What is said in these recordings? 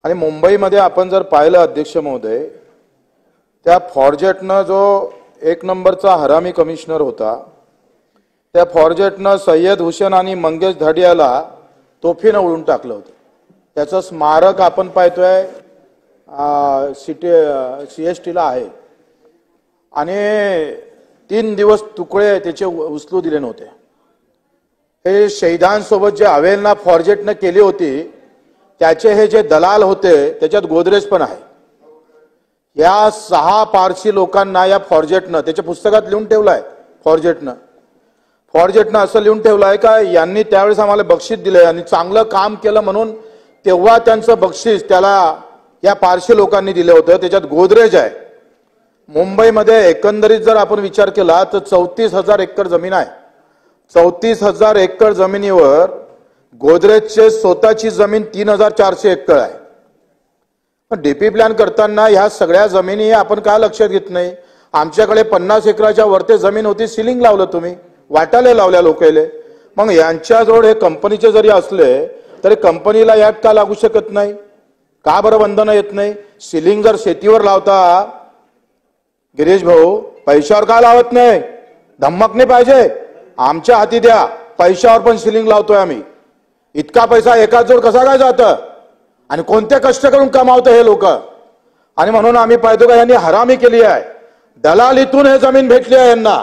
आणि मुंबईमध्ये आपण जर पाहिलं अध्यक्ष महोदय, त्या फॉर्जेटनं जो एक नंबरचा हरामी कमिशनर होता, त्या फॉर्जेटनं सय्यद हुसेन आणि मंगेश धडियाला तोफीनं उडून टाकलं होतं. त्याचं स्मारक आपण पाहतोय CSTला आहे आणि 3 दिवस तुकडे त्याचे उचलू दिले नव्हते. हे शहीदांसोबत जे अवेलना फॉर्जेटनं केली होती त्याचे हे जे दलाल होते त्याच्यात गोदरेज पण आहे. या 6 पारसी लोकांना या फॉर्जेटनं त्याच्या पुस्तकात लिहून ठेवलंय. फॉर्जेटनं असं लिहून ठेवलंय का यांनी त्यावेळेस आम्हाला बक्षीस दिले आणि चांगलं काम केलं म्हणून तेव्हा त्यांचं बक्षीस त्याला या पारसी लोकांनी दिलं होतं. त्याच्यात गोदरेज आहे. मुंबईमध्ये एकंदरीत जर आपण विचार केला तर 34,000 एकर जमीन आहे. 34,000 एकर जमिनीवर गोदरेजचे स्वतःची जमीन 3,400 एकर आहे. पण डीपी प्लॅन करताना ह्या सगळ्या जमिनी आपण काय लक्षात घेत नाही. आमच्याकडे 50 एकराच्या वरती जमीन होती, सिलिंग लावलं तुम्ही, वाटाले लावल्या लोकांले. मग यांच्याजवळ हे कंपनीचे जरी असले तरी कंपनीला ऍक्ट का लागू शकत नाही? का बरं बंधनं येत नाही? सिलिंग जर शेतीवर लावता गिरीश भाऊ, पैशावर का लावत नाही? धमक नाही पाहिजे. आमच्या हाती द्या, पैशावर पण सिलिंग लावतोय आम्ही. इतका पैसा एकाच जोड कसा काय जातं आणि कोणते कष्ट करून कमावतं हे लोक? आणि म्हणून आम्ही पाहतो का यांनी हरामी केली आहे. दलालीतून हे जमीन भेटली आहे यांना.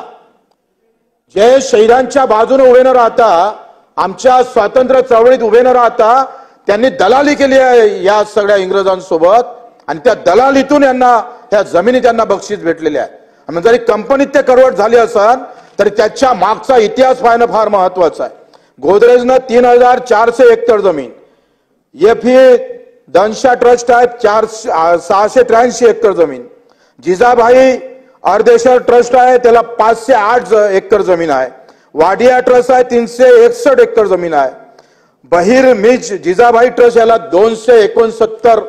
जे शहीदांच्या बाजूने उभे न राहता, आमच्या स्वातंत्र्य चळवळीत उभे न राहता त्यांनी दलाली केली आहे या सगळ्या इंग्रजांसोबत आणि त्या दलालीतून यांना ह्या जमिनी त्यांना बक्षीस भेटलेले आहे. आणि जरी कंपनीत ते कन्वर्ट झाले असेल तरी त्याच्या मागचा इतिहास पाहणं फार महत्वाचं आहे. गोदरेजनं 3,400 एकर जमीन, FE दनशा ट्रस्ट आहे 683 एकर जमीन, जिजाबाई अर्देश्वर ट्रस्ट आहे त्याला 508 एकर जमीन आहे, वाडिया ट्रस्ट आहे 361 एकर जमीन आहे, बहिर मिज जिजाबाई ट्रस्ट याला 269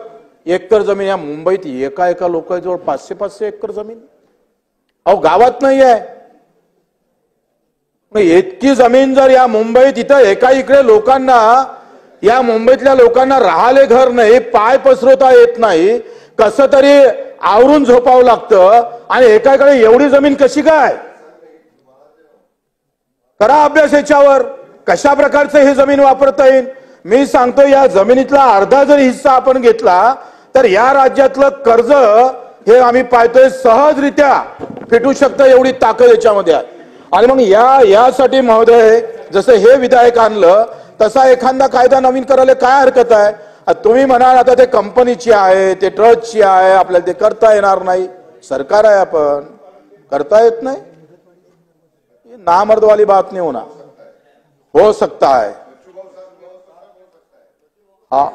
एकर जमीन. या मुंबईत एका लोकांजवळ 500 एकर जमीन अहो गावात नाही आहे. इतकी जमीन जर या मुंबईत, इथं एका इकडे लोकांना, या मुंबईतल्या लोकांना राहाले घर नाही, पाय पसरवता येत नाही, कसं तरी आवरून झोपावं लागतं आणि एकाकडे एवढी जमीन कशी काय? करा अभ्यास याच्यावर, कशा प्रकारचं हे जमीन वापरता येईल. मी सांगतो या जमिनीतला अर्धा जरी हिस्सा आपण घेतला तर या राज्यातलं कर्ज हे आम्ही पाहतोय सहजरित्या फिटू शकतं, एवढी ताकद याच्यामध्ये आहे. आणि मग यासाठी महोदय जसं हे विधेयक आणलं तसा एखादा कायदा नवीन करायला काय हरकत आहे? तुम्ही म्हणाल आता ते कंपनीची आहे, ते ट्रस्टची आहे, आपल्याला ते करता येणार नाही. सरकार आहे, आपण करता येत नाही, नामर्द वाली बात नहीं होना. हो सकता है. हाँ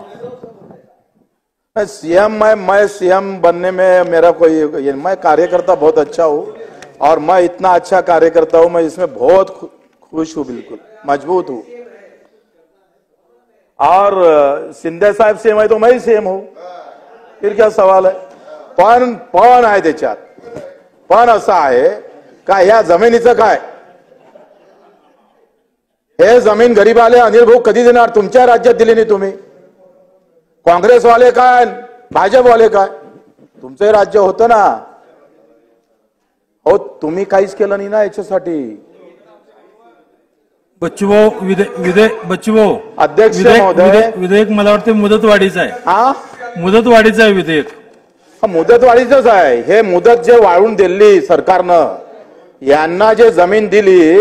सीएम, मैं सीएम बनने में मेरा कोई, मैं कार्यकर्ता बहुत अच्छा हूँ और मैं इतना अच्छा कार्यकर्ता हूँ, मैं इसमें बहुत खुश हूँ, बिल्कुल मजबूत हूँ. और शिंदे साहेब सीएम है तो मैं ही सीएम हूँ, फिर क्या सवाल है? पण आहे त्याच्यात. पण असं आहे का या जमिनीचं काय? हे जमीन गरीबाले अनिल भाऊ कधी देणार? तुमच्या राज्यात दिली नाही तुम्ही. काँग्रेसवाले काय, भाजपवाले काय? तुमचं राज्य होतं ना. हो तुम्ही काहीच केलं नाही ना याच्यासाठी. बच्चूभाऊ बच्चूभाऊ अध्यक्ष महोदय, विधेयक मला वाटतं मुदतवाढीचं आहे. हा मुदतवाढीचं आहे विधेयक. मुदतवाढीचंच आहे. हे मुदत जे वाढवून दिली सरकारनं, यांना जे जमीन दिली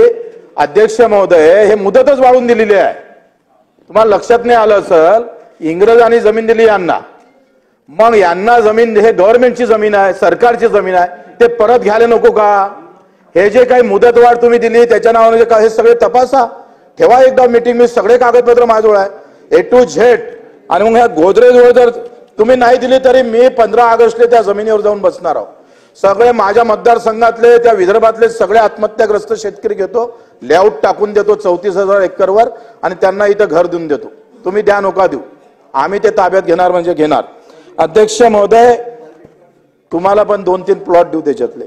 अध्यक्ष महोदय, हे मुदतच वाढवून दिलेली आहे. तुम्हाला लक्षात नाही आलं असेल, इंग्रजांनी जमीन दिली यांना, मग यांना जमीन, हे गव्हर्नमेंटची जमीन आहे, सरकारची जमीन आहे, ते परत घ्यायला नको का? हे जे काही मुदतवाढ तुम्ही दिली त्याच्या नावाने हे सगळे तपासा, ठेवा एकदा मीटिंग. मी सगळे कागदपत्र माझ्याजवळ आहे A to Z. आणि मग ह्या गोदरेजवर जर तुम्ही नाही दिली तरी मी 15 ऑगस्टला त्या जमिनीवर जाऊन बसणार आहोत. सगळे माझ्या मतदारसंघातले, त्या विदर्भातले सगळे आत्महत्याग्रस्त शेतकरी घेतो, लेआउट टाकून देतो 34,000 एकरवर आणि त्यांना इथं घर देऊन देतो. तुम्ही द्या नका देऊ, आम्ही ते ताब्यात घेणार म्हणजे घेणार. अध्यक्ष महोदय, तुम्हाला पण 2-3 प्लॉट देऊ त्याच्यातले.